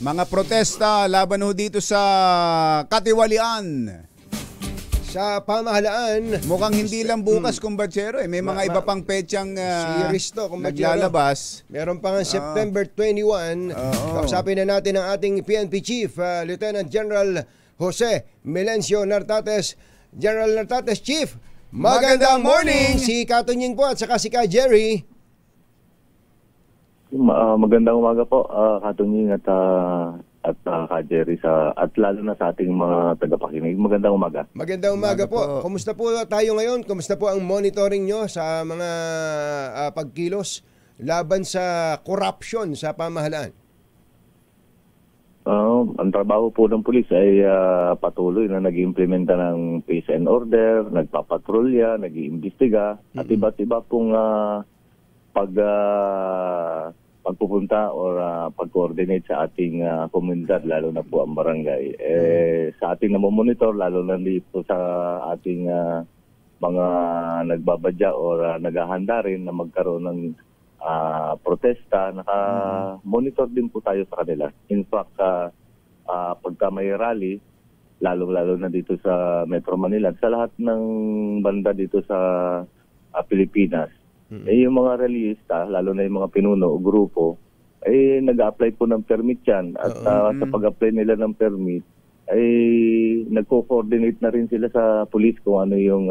Mga protesta laban ho dito sa katiwalian. Sa pamahalaan. Mukhang hindi lang bukas, kumbatsero. May mga iba pang petsang series to, naglalabas. Meron pa nga September 21. Kausapin na natin ang ating PNP Chief, Lieutenant General Jose Melencio Nartates. General Nartates, Chief, magandang morning! Si Katunying po at saka si Ka Jerry. Magandang umaga po, Katunying at Ka Jerry at lalo na sa ating mga tagapakinig. Magandang umaga. Magandang umaga po. Kumusta po tayo ngayon? Kumusta po ang monitoring nyo sa mga pagkilos laban sa corruption sa pamahalaan? Ang trabaho po ng pulis ay patuloy na nag-iimplementa ng peace and order, nagpapatrolya, nag-iimbestiga, at iba't iba pong pagpupunta or pag-coordinate sa ating komunidad, lalo na po ang barangay. Sa ating namomonitor, lalo na dito sa ating mga nagbabadya or naghahanda rin na magkaroon ng protesta, naka-monitor din po tayo sa kanila. In fact, pagka may rally, lalo na dito sa Metro Manila, sa lahat ng banda dito sa Pilipinas, yung mga rallyista, lalo na yung mga pinuno o grupo, nag-a-apply po ng permit yan. At sa pag-apply nila ng permit, ay nagko-coordinate na rin sila sa police kung ano yung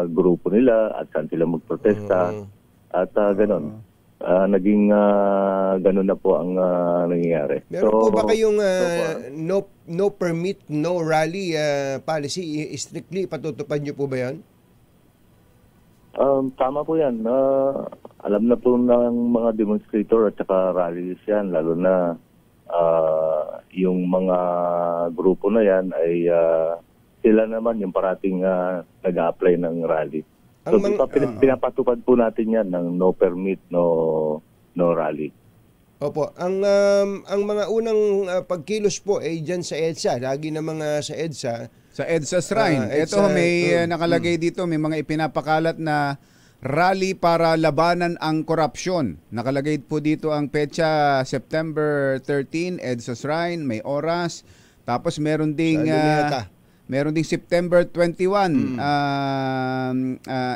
grupo nila at saan sila magprotesta. At ganon. Naging ganon na po ang nangyayari. Meron po ba kayong no permit, no rally policy? Strictly patutupad nyo po ba yan? Tama po yan. Alam na po ng mga demonstrator at saka rallies yan. Lalo na yung mga grupo na yan ay sila naman yung parating nag-a-apply ng rally. So, pinapatupad po natin yan ng no permit, no rally. Opo. Ang mga unang pagkilos po ay dyan sa EDSA. Lagi na mga sa EDSA. Sa EDSA Shrine. Ito may nakalagay dito, may mga ipinapakalat na rally para labanan ang korupsyon. Nakalagay po dito ang petsa September 13, EDSA Shrine, may oras. Tapos meron ding September 21,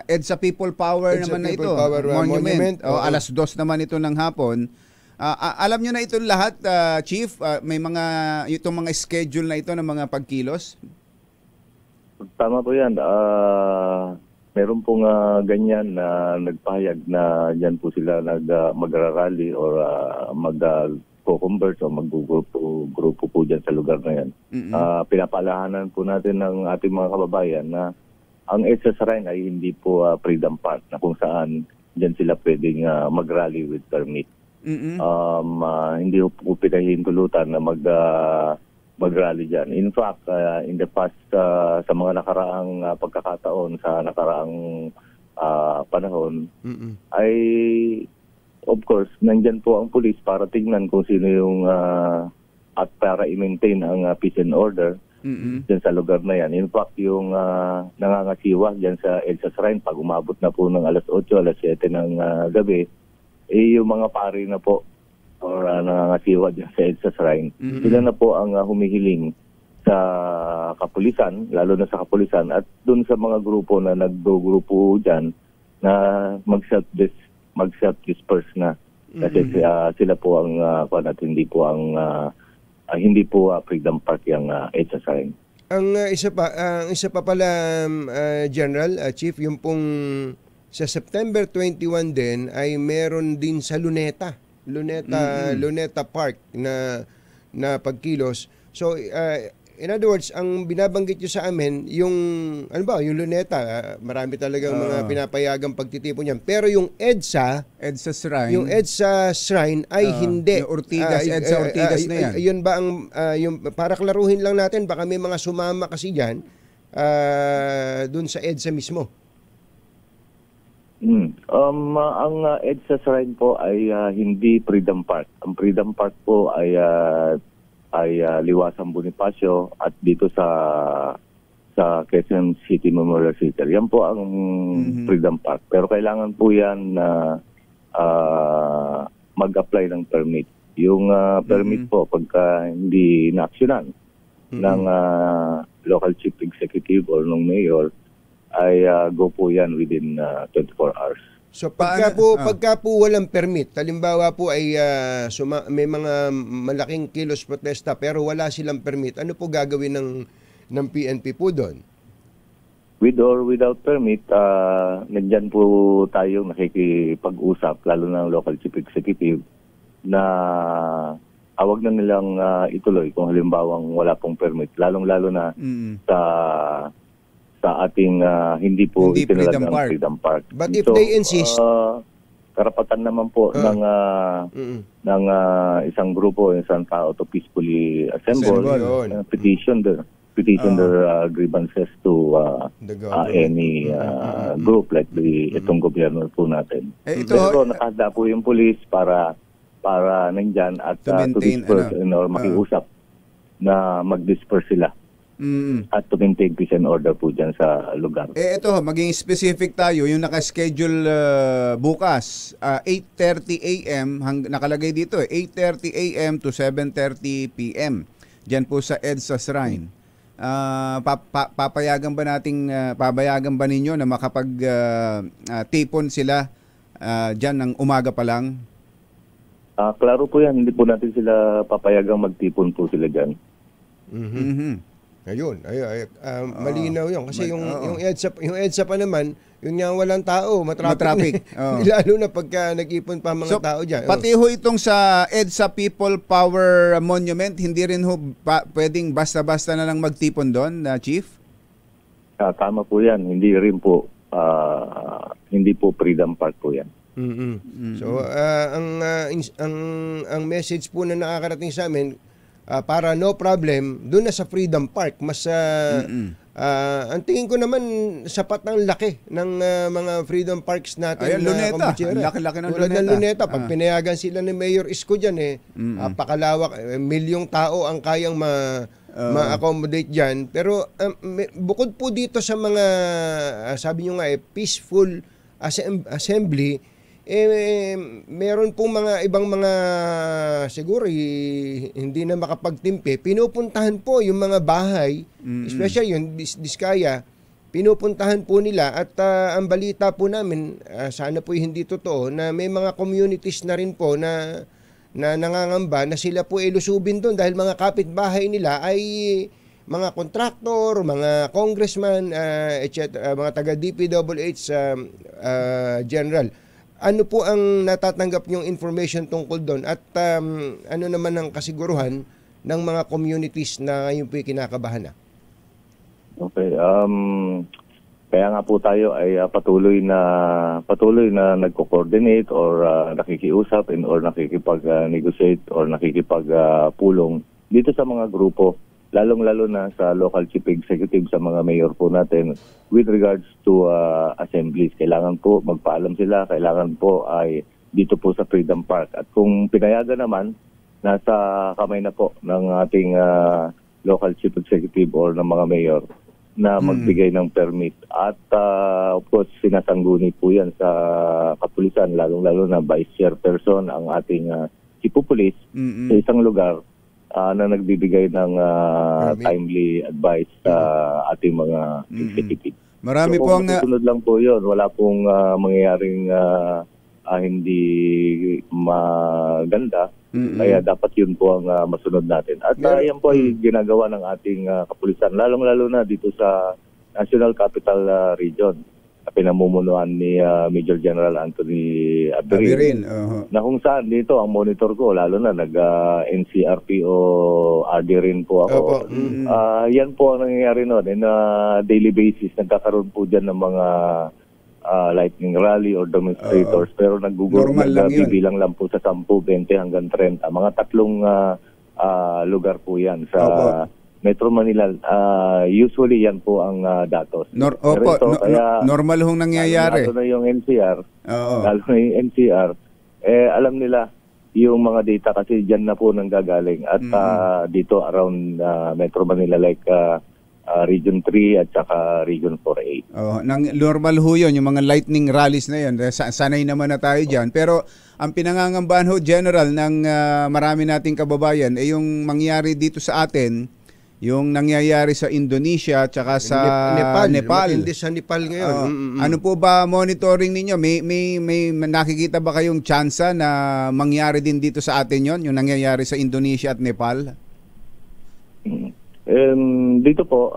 EDSA People Power EDSA naman na People ito. Power Monument. Alas 2 naman ito ng hapon. Alam nyo na ito lahat, Chief? May itong mga schedule na ito ng mga pagkilos? Tama po yan. Meron pong ganyan na nagpahayag na dyan po sila magra-rally or mag-co-convert o mag-grupo po dyan sa lugar na yan. Pinapalahanan po natin ng ating mga kababayan na ang EDSA Shrine ay hindi po Freedom Park na kung saan dyan sila pwedeng mag-rally with permit. Hindi po pinahihintulutan na mag-rally dyan. In fact, in the past, sa mga nakaraang pagkakataon, sa nakaraang panahon, ay of course, nandyan po ang police para tingnan kung sino yung at para i-maintain ang peace and order dyan sa lugar na yan. In fact, yung nangangasiwa dyan sa EDSA Shrine, pag umabot na po ng alas 8, alas 7 ng gabi, yung mga pari na po or nangangasiwa dyan sa EDSA Shrine, sila na po ang humihiling sa kapulisan, lalo na sa kapulisan, at dun sa mga grupo na nagdo-grupo dyan na mag-self-disperse na. Kasi sila po ang hindi po Freedom Park yung EDSA Shrine. Ang isa pa pala, General, Chief, yung pong sa September 21 din ay meron din sa Luneta Park na pagkilos. So in other words, ang binabanggit nyo sa amin, yung yung Luneta, marami talagang mga pinapayagang pagtitipon niyan. Pero yung EDSA Shrine ay hindi. Yung EDSA Ortigas na yan. Yun ba yung para klaruhin lang natin, baka may mga sumama kasi diyan dun sa EDSA mismo. Ang EDSA Shrine po ay hindi Freedom Park. Ang Freedom Park po ay Liwasang Bonifacio at dito sa Quezon City Memorial Center. Yan po ang Freedom Park. Pero kailangan po yan na mag-apply ng permit. Yung permit po, pagka hindi na-actionan ng local chief executive or ng mayor, ay go po yan within 24 hours. So pagka po walang permit, halimbawa po ay may mga malaking kilos protesta pero wala silang permit, ano po gagawin ng PNP po doon? With or without permit, nandyan po tayo nakikipag-usap, lalo ng local chief executive, na awag na nilang ituloy kung halimbawang wala pong permit, lalong-lalo na sa ating hindi Freedom Park. Freedom Park. But if they insist, karapatan naman po ng isang grupo, isang tao to peacefully assemble, petition their grievances to any group like itong gobyerno po natin. Pero nakahanda po yung police para nandyan at to disperse or makiusap na mag-disperse sila. At to maintain peace and order po dyan sa lugar. Ito, maging specific tayo, yung nakaschedule bukas, 8:30 a.m., nakalagay dito, 8:30 a.m. to 7:30 p.m. Dyan po sa EDSA Shrine. Papayagan ba ninyo na makapag-tipon sila dyan ng umaga pa lang? Klaro po yan, hindi po natin sila papayagang magtipon po sila dyan. Ayun, malinaw yun. Kasi yung EDSA pa naman, yung nga walang tao, matraffic. Lalo na pagka nag-ipon pa mga tao dyan. Pati ho itong sa EDSA People Power Monument, hindi rin ho pwedeng basta-basta na lang magtipon doon, Chief? Tama po yan. Hindi rin po, hindi po Freedom Park po yan. So, ang message po na nakakarating sa amin, para no problem, doon na sa Freedom Park, mas ang tingin ko naman sapat ng laki ng mga Freedom Parks natin. Ayan, Luneta. Laki-laki ng Luneta. Ng Luneta. Pag pinayagan sila ni Mayor Isko dyan, pakalawak, milyong tao ang kayang ma-accommodate dyan. Pero bukod po dito sa mga, sabi nyo nga, peaceful assembly, meron pong mga ibang mga siguro hindi na makapagtimpi, pinupuntahan po yung mga bahay, especially yung Diskaya, pinupuntahan po nila at ang balita po namin, sana po hindi totoo, na may mga communities na rin po na nangangamba na sila po ilusubin doon dahil mga kapitbahay nila ay mga kontraktor, mga congressman, etc., mga taga DPWH general. Ano po ang natatanggap niyong information tungkol doon at ano naman ang kasiguruhan ng mga communities na ngayon po kinakabahan na? Okay. Kaya nga po tayo ay patuloy na nagko-coordinate or nakikiusap or nakikipag-negotiate or nakikipag-pulong dito sa mga grupo, lalong-lalo na sa local chief executive, sa mga mayor po natin with regards to assemblies. Kailangan po magpaalam sila, kailangan po ay dito po sa Freedom Park. At kung pinayagan naman, nasa kamay na po ng ating local chief executive or ng mga mayor na magbigay ng permit. At of course, sinasangguni po yan sa kapulisan, lalong-lalo na vice chairperson ang ating chief of police sa isang lugar na nagbibigay ng timely advice sa ating mga executive. Marami so, pong sunod lang po 'yon. Wala pong mangyayaring hindi maganda. Kaya dapat 'yun po ang masunod natin. At yan po ay ginagawa ng ating kapulisan, lalong-lalo na dito sa National Capital Region. Pinamumunuan ni Major General Anthony Abirin, na kung saan dito ang monitor ko, lalo na nag-NCRPO RD rin po ako. Yan po ang nangyayari noon. In daily basis, nagkakaroon po dyan ng mga lightning rally or demonstrators, pero nagbibilang lang po sa 10, 20 hanggang 30. Mga tatlong lugar po yan sa Metro Manila. Usually yan po ang datos. Normal hong nangyayari. Lalo na yung NCR. Alam nila yung mga data kasi dyan na po nanggagaling. At dito around Metro Manila, like Region 3 at saka Region 4A. Normal ho yun, yung mga lightning rallies na yun. Sanay naman na tayo dyan. Pero ang pinangangambahan ho, General, ng marami nating kababayan, ay yung mangyari dito sa atin, yung nangyayari sa Indonesia at saka sa Nepal. Matindi sa Nepal ngayon. Ano po ba monitoring ninyo? May nakikita ba kayong tsansa na mangyari din dito sa atin yon, yung nangyayari sa Indonesia at Nepal? Dito po,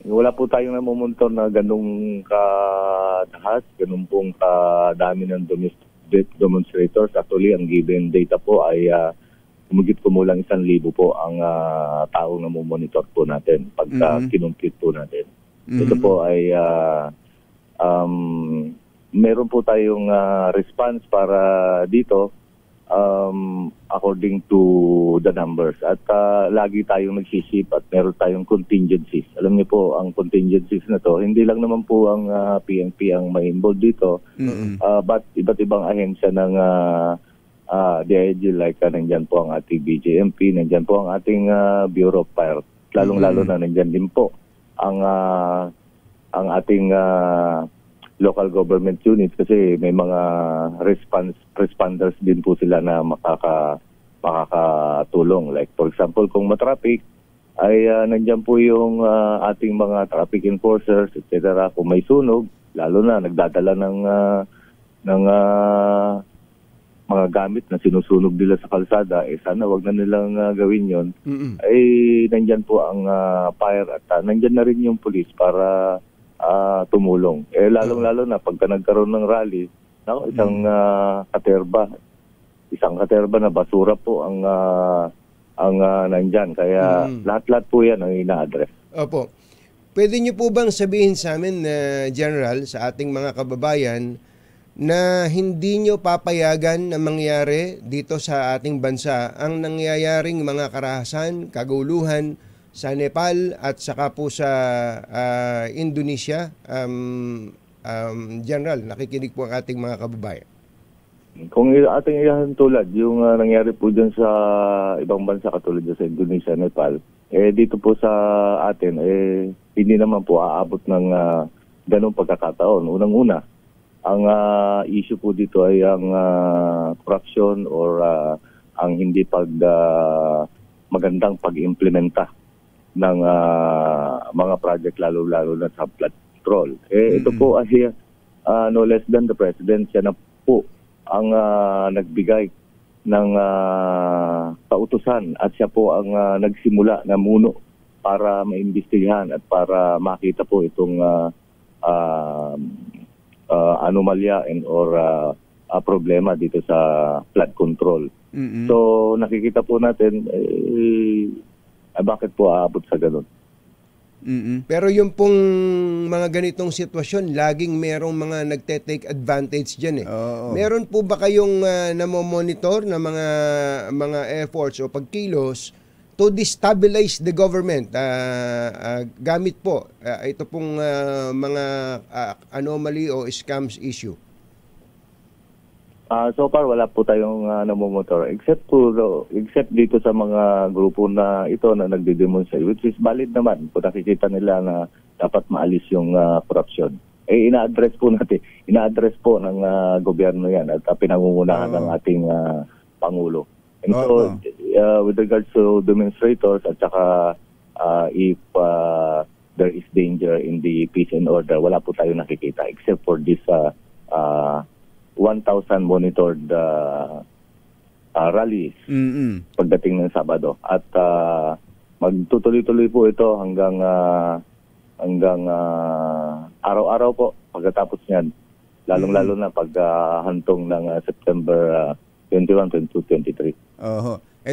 wala po tayong namumonitor na ganung kadahas, ganun pong kadami ng demonstrators. Actually, ang given data po ay humigit kumulang 1,000 po ang taong namumonitor po natin pagka kinumpute po natin. Ito po ay meron po tayong response para dito according to the numbers. At lagi tayong nagsisip at meron tayong contingencies. Alam niyo po, ang contingencies na to, hindi lang naman po ang PNP ang may involved dito, but iba't ibang ahensya ng DILG, like nandyan po ang ating BJMP, nandyan po ang ating Bureau of Fire. Lalong-lalo na nandyan din po ang ating local government units, kasi may mga responders din po sila na makakatulong. Like for example, kung matraffic, ay nandyan po yung ating mga traffic enforcers, etc. Kung may sunog, lalo na nagdadala ng mga gamit na sinusunog nila sa kalsada, sana wag na nilang gawin yon. Ay nandyan po ang fire at nandyan na rin yung police para tumulong. Lalong-lalo na pagka nagkaroon ng rally, isang katerba na basura po ang nandyan. Kaya lahat-lahat po yan ang ina-address. Opo. Pwede niyo po bang sabihin sa amin, General, sa ating mga kababayan, na hindi nyo papayagan na mangyari dito sa ating bansa ang nangyayaring mga karahasan, kaguluhan sa Nepal at saka po sa Indonesia? General, nakikinig po ang ating mga kababayan. Kung ating iyahan tulad, yung nangyari po dyan sa ibang bansa katulad dyan sa Indonesia, Nepal, dito po sa atin, hindi naman po aabot ng ganong pagkakataon. Unang-una, ang issue po dito ay ang corruption or ang hindi magandang pag-implementa ng mga project, lalo-lalo na sa flood control. Ito po ay no less than the President, siya na po ang nagbigay ng pautusan at siya po ang nagsimula na muno para maimbestigahan at para makita po itong anomalya or problema dito sa flood control. So nakikita po natin bakit po aabot sa ganun. Pero yung pong mga ganitong sitwasyon, laging merong mga nagte-take advantage dyan eh. Meron po ba kayong namomonitor na mga efforts o pagkilos to destabilize the government gamit po ito pong mga anomaly o scams issue? So far wala po tayong namomonitor except dito sa mga grupo na ito na nagde-demonstrate, which is valid naman kung nakikita nila na dapat maalis yung corruption. Ina-address po ng gobyerno yan at pinangungunahan ng ating Pangulo. And so with regards to demonstrators at saka if there is danger in the peace and order, wala po tayong nakikita except for this 1,000 monitored rallies pagdating ng Sabado. At magtutuloy-tuloy po ito hanggang araw-araw po pagkatapos niyan. Lalong-lalo na paghantong ng September 21, 22, 23.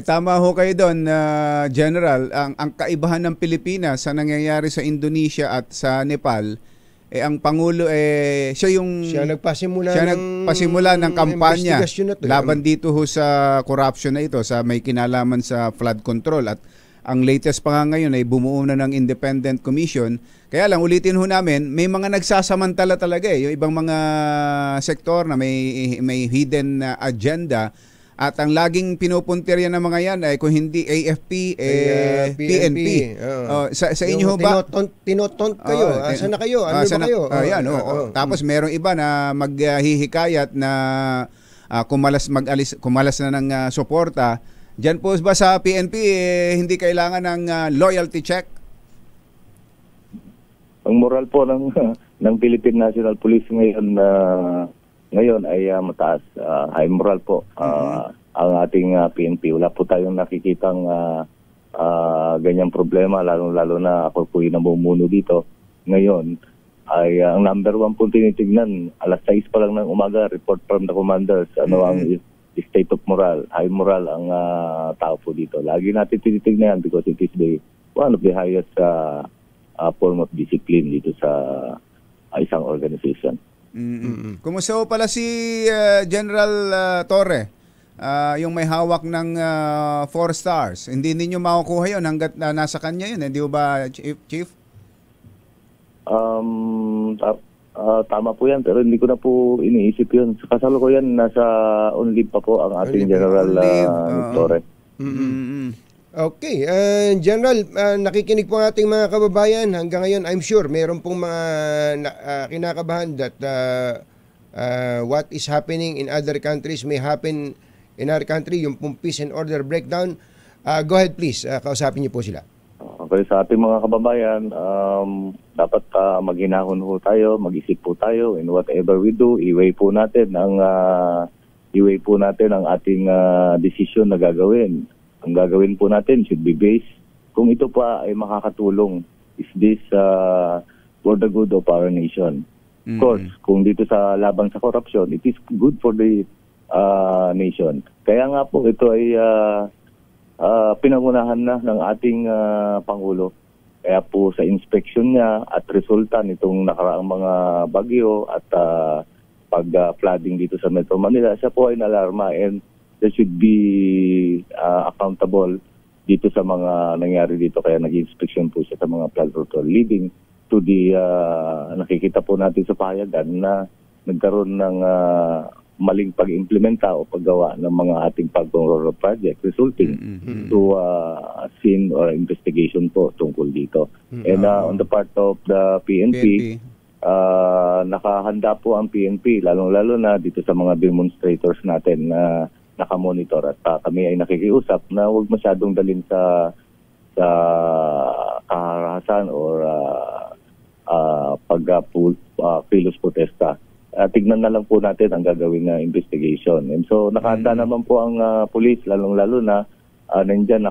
Tama ho kayo doon, General. Ang kaibahan ng Pilipinas sa nangyayari sa Indonesia at sa Nepal, ang Pangulo siya nagpasimula ng kampanya laban dito ho sa corruption na ito, sa may kinalaman sa flood control. At ang latest pa nga ngayon ay bumuo na ng independent commission. Kaya lang ulitin ho namin, may mga nagsasamantala talaga yung ibang mga sektor na may hidden agenda At ang laging pinupuntirya ng mga yan ay kung hindi AFP, PNP. Sa inyo ba? Tinotont kayo. Asa na kayo? Ano ba kayo? Tapos merong iba na maghihikayat na kumalas na ng suporta. Diyan po ba sa PNP hindi kailangan ng loyalty check? Ang moral po ng Philippine National Police ngayon ay mataas. High moral po ang ating PNP. Wala po tayong nakikitang ganyang problema, lalo na ako po yung namumuno dito. Ngayon ay ang number 1 po tinitignan, alas 6 pa lang ng umaga, report from the commanders, ang state of moral, high moral ang tao po dito. Lagi natin tinitignan yan because it is one of the highest form of discipline dito sa isang organization. Kumusta po pala si General Torre, yung may hawak ng 4 stars? Hindi ninyo makukuha yun hanggat nasa kanya yun, hindi ba, Chief? Tama po yan, pero hindi ko na po iniisip yun. Sa kasalukuyan, nasa on leave pa po ang ating General Torre. Okay, General, nakikinig po ang ating mga kababayan. Hanggang ngayon, I'm sure, meron pong mga kinakabahan that what is happening in other countries may happen in our country, yung pong peace and order breakdown. Go ahead please, kausapin niyo po sila. Okay, sa ating mga kababayan, dapat maghinahon po tayo, mag-isip po tayo in whatever we do, i-weigh po natin ang ating decision na gagawin. Ang gagawin po natin should be based kung ito pa ay makakatulong. Is this for the good of our nation? Of course, kung dito sa laban sa corruption, it is good for the nation. Kaya nga po ito ay pinangunahan na ng ating Pangulo. Kaya po sa inspection niya at resulta nitong nakaraang mga bagyo at pag-flooding dito sa Metro Manila, siya po ay nalarma and there should be accountable dito sa mga nangyari dito. Kaya nag-inspection po siya sa mga flood control, leading to the nakikita po natin sa pahayagan na nagkaroon ng maling pag-implementa o paggawa ng mga ating pag-control project resulting to scene or investigation po tungkol dito. And on the part of the PNP, nakahanda po ang PNP, lalong-lalo na dito sa mga demonstrators natin na nakamonitor at kami ay nakikiusap na huwag masyadong dalhin sa kaharasan or pag-kilos protesta. Tignan na lang po natin ang gagawin na investigation. And so nakahanda naman po ang police, lalong-lalo na nandyan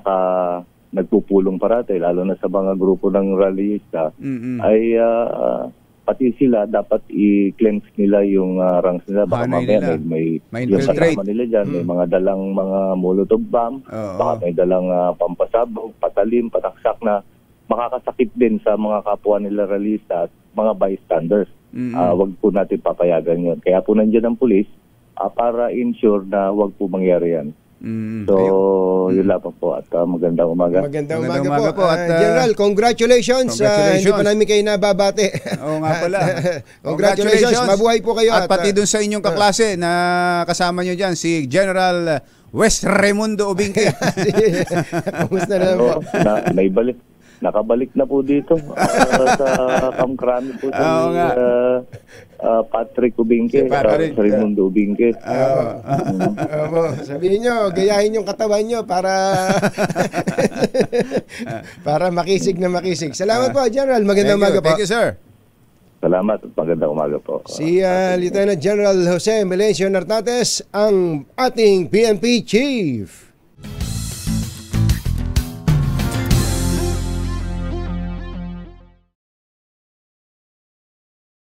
nagpupulong parate, lalo na sa mga grupo ng rallyista, ay pati sila dapat i-cleanse nila yung ranks nila. Baka mamaya may kasama nila dyan, may mga dalang mga molotov bomb, baka may dalang pampasabog, patalim, pataksak na makakasakit din sa mga kapwa nila rallyista at mga bystanders. Wag po natin papayagan yun. Kaya po nandiyan ang police para ensure na wag po mangyari yan. So, yun lang po at magandang umaga. Magandang umaga po. At, General, congratulations. Hindi pa namin kayo nababate. Oo nga pala. Congratulations. Mabuhay po kayo. At pati dun sa inyong kaklase na kasama nyo dyan, si General West Raimundo Ubingke. Kumusta na po? Nakabalik na po dito sa Kamkrami po si Patrick Ubingke, Raimundo Ubingke. Sabihin nyo, gayahin yung katawan nyo para para makisig na makisig. Salamat po, General. Magandang umaga po. Thank you, sir. Salamat at magandang umaga po. Si Lieutenant General Jose Melencio Nartates, ang ating PNP Chief.